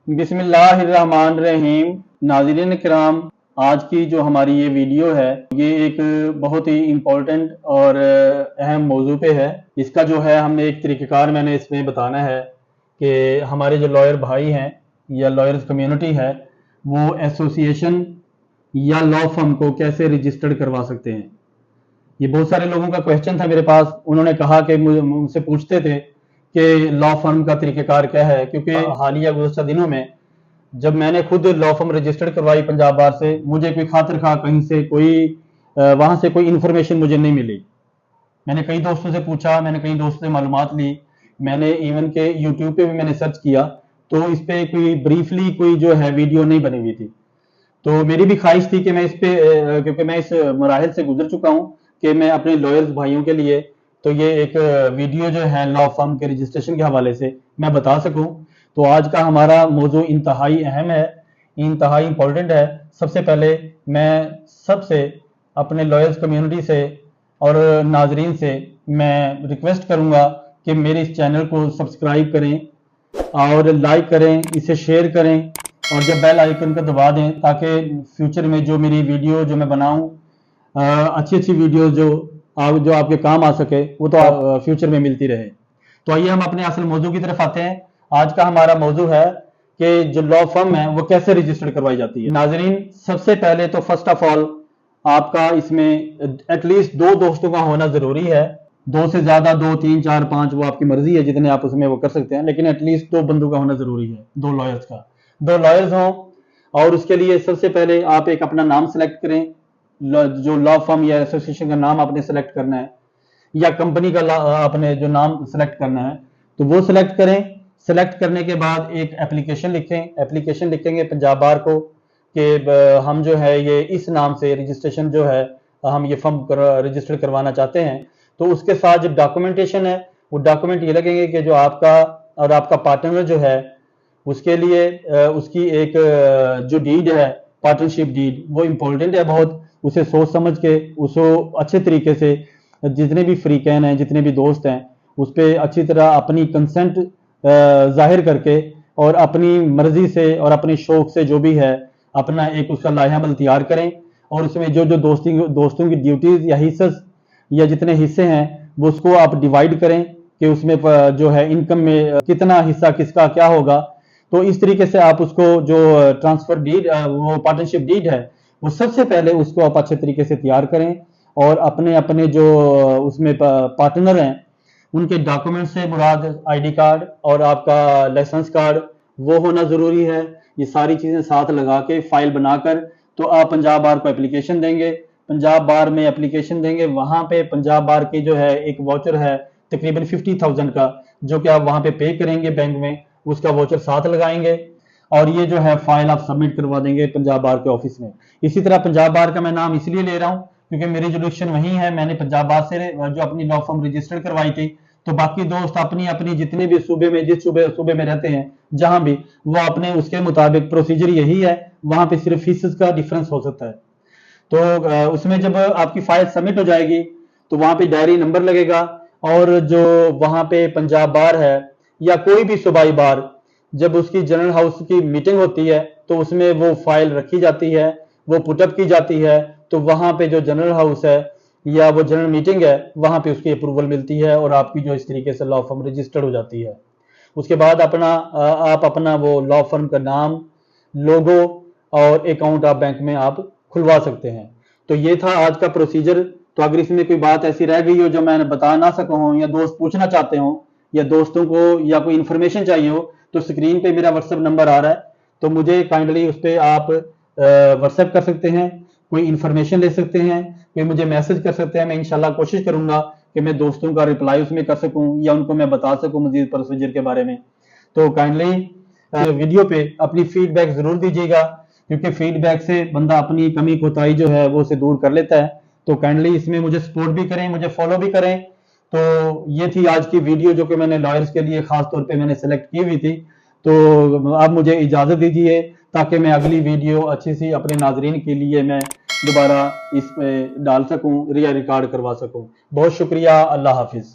बिस्मिल्लाहिर्रहमानिर्रहीम। नाज़रीन किराम, आज की जो हमारी ये वीडियो है ये एक बहुत ही इम्पोर्टेंट और अहम मौजू पे है। इसका जो है हमने एक तरीक़ेकार मैंने इसमें बताना है कि हमारे जो लॉयर भाई हैं या लॉयर्स कम्युनिटी है वो एसोसिएशन या लॉ फर्म को कैसे रजिस्टर्ड करवा सकते हैं। ये बहुत सारे लोगों का क्वेश्चन था मेरे पास। उन्होंने कहा कि मुझसे पूछते थे कि लॉ फर्म का तरीक़ेकार क्या है, क्योंकि हालिया गुज़श्ता दिनों में जब मैंने खुद लॉ फर्म रजिस्टर्ड करवाई पंजाब बार से, मुझे कोई खातिर खा कहीं से वहाँ से कोई इन्फॉर्मेशन मुझे नहीं मिली। मैंने कई दोस्तों से पूछा, मैंने कई दोस्तों से मालूमात ली, मैंने इवन के यूट्यूब पे भी मैंने सर्च किया तो इस पर कोई ब्रीफली कोई जो है वीडियो नहीं बनी हुई थी। तो मेरी भी ख्वाहिश थी कि मैं इस पे क्योंकि मैं इस मराहिल से गुजर चुका हूँ कि मैं अपने लॉयर्स भाइयों के लिए तो ये एक वीडियो जो है लॉ फर्म के रजिस्ट्रेशन के हवाले से मैं बता सकूं। तो आज का हमारा मौजू इंतहाई अहम है, इंतहाई इम्पोर्टेंट है। सबसे पहले मैं सबसे अपने लॉयर्स कम्युनिटी से और नाजरीन से मैं रिक्वेस्ट करूंगा कि मेरे इस चैनल को सब्सक्राइब करें और लाइक करें, इसे शेयर करें और जब बेल आइकन को दबा दें ताकि फ्यूचर में जो मेरी वीडियो जो मैं बनाऊं अच्छी अच्छी वीडियो जो आपके काम आ सके वो तो आप फ्यूचर में मिलती रहे। तो आइए हम अपने असल मौजू की तरफ आते हैं। आज का हमारा मौजू है कि जो लॉ फर्म है वो कैसे रजिस्टर्ड करवाई जाती है। नाजरीन, सबसे पहले तो फर्स्ट ऑफ ऑल आपका इसमें एटलीस्ट 2 दोस्तों का होना जरूरी है। 2 से ज्यादा 2, 3, 4, 5 वो आपकी मर्जी है, जितने आप उसमें वो कर सकते हैं, लेकिन एटलीस्ट 2 बंदों का होना जरूरी है, 2 लॉयर्स का। 2 लॉयर्स हों और उसके लिए सबसे पहले आप एक अपना नाम सेलेक्ट करें। जो लॉ फर्म या एसोसिएशन का नाम आपने सेलेक्ट करना है या कंपनी का आपने जो नाम सेलेक्ट करना है तो वो सेलेक्ट करें। सेलेक्ट करने के बाद एक एप्लीकेशन लिखें। एप्लीकेशन लिखेंगे पंजाब बार को कि हम जो है ये इस नाम से रजिस्ट्रेशन जो है हम ये फर्म रजिस्टर करवाना चाहते हैं। तो उसके साथ जो डॉक्यूमेंटेशन है वो डॉक्यूमेंट ये लगेंगे कि जो आपका और आपका पार्टनर जो है उसके लिए उसकी एक जो डीड है, पार्टनरशिप डीड, वो इम्पोर्टेंट है बहुत। उसे सोच समझ के उसको अच्छे तरीके से जितने भी फ्रीकैन हैं, जितने भी दोस्त हैं, उस पर अच्छी तरह अपनी कंसेंट जाहिर करके और अपनी मर्जी से और अपने शौक से जो भी है अपना एक उसका लाहेअमल तैयार करें और उसमें जो जो दोस्तों की ड्यूटीज या हिस्सेस या जितने हिस्से हैं वो उसको आप डिवाइड करें कि उसमें जो है इनकम में कितना हिस्सा किसका क्या होगा। तो इस तरीके से आप उसको जो ट्रांसफर डीड वो पार्टनरशिप डीड है वो सबसे पहले उसको आप अच्छे तरीके से तैयार करें और अपने अपने जो उसमें पार्टनर हैं उनके डॉक्यूमेंट से मुराद आईडी कार्ड और आपका लाइसेंस कार्ड वो होना ज़रूरी है। ये सारी चीज़ें साथ लगा के फाइल बनाकर तो आप पंजाब बार को एप्लीकेशन देंगे। पंजाब बार में एप्लीकेशन देंगे, वहाँ पे पंजाब बार की जो है एक वाउचर है तकरीबन 50,000 का जो कि आप वहाँ पे करेंगे बैंक में, उसका वाउचर साथ लगाएंगे और ये जो है फाइल आप सबमिट करवा देंगे पंजाब बार के ऑफिस में। इसी तरह पंजाब बार का मैं नाम इसलिए ले रहा हूँ क्योंकि मेरी जुडिक्शन वही है। मैंने पंजाब बार से जो अपनी लॉ फर्म रजिस्टर्ड करवाई थी, तो बाकी दोस्त अपनी अपनी जितने भी सूबे में जिस सूबे में रहते हैं जहां भी वो अपने उसके मुताबिक प्रोसीजर यही है, वहां पे सिर्फ फीस का डिफरेंस हो सकता है। तो उसमें जब आपकी फाइल सबमिट हो जाएगी तो वहां पे डायरी नंबर लगेगा और जो वहां पे पंजाब बार है या कोई भी सूबाई बार जब उसकी जनरल हाउस की मीटिंग होती है तो उसमें वो फाइल रखी जाती है, वो पुटअप की जाती है। तो वहां पे जो जनरल हाउस है या वो जनरल मीटिंग है वहां पे उसकी अप्रूवल मिलती है और आपकी जो इस तरीके से लॉ फर्म रजिस्टर्ड हो जाती है। उसके बाद आप अपना वो लॉ फर्म का नाम, लोगो और अकाउंट आप बैंक में आप खुलवा सकते हैं। तो ये था आज का प्रोसीजर। तो अगर इसमें कोई बात ऐसी रह गई हो जो मैं बता ना सका हूं या दोस्त पूछना चाहते हो या दोस्तों को या कोई इन्फॉर्मेशन चाहिए हो तो स्क्रीन पे मेरा व्हाट्सएप नंबर आ रहा है, तो मुझे काइंडली उस पर आप व्हाट्सएप कर सकते हैं, कोई इन्फॉर्मेशन ले सकते हैं, कोई मुझे मैसेज कर सकते हैं। मैं इंशाल्लाह कोशिश करूंगा कि मैं दोस्तों का रिप्लाई उसमें कर सकूं या उनको मैं बता सकूं मजीद प्रोसीजर के बारे में। तो काइंडली वीडियो पे अपनी फीडबैक जरूर दीजिएगा क्योंकि फीडबैक से बंदा अपनी कमी कोताही जो है वो उसे दूर कर लेता है। तो काइंडली इसमें मुझे सपोर्ट भी करें, मुझे फॉलो भी करें। तो ये थी आज की वीडियो जो कि मैंने लॉयर्स के लिए खास तौर पे मैंने सेलेक्ट की हुई थी। तो आप मुझे इजाज़त दीजिए ताकि मैं अगली वीडियो अच्छी सी अपने नाजरीन के लिए मैं दोबारा इस पे डाल सकूं या रिकॉर्ड करवा सकूं। बहुत शुक्रिया, अल्लाह हाफिज़।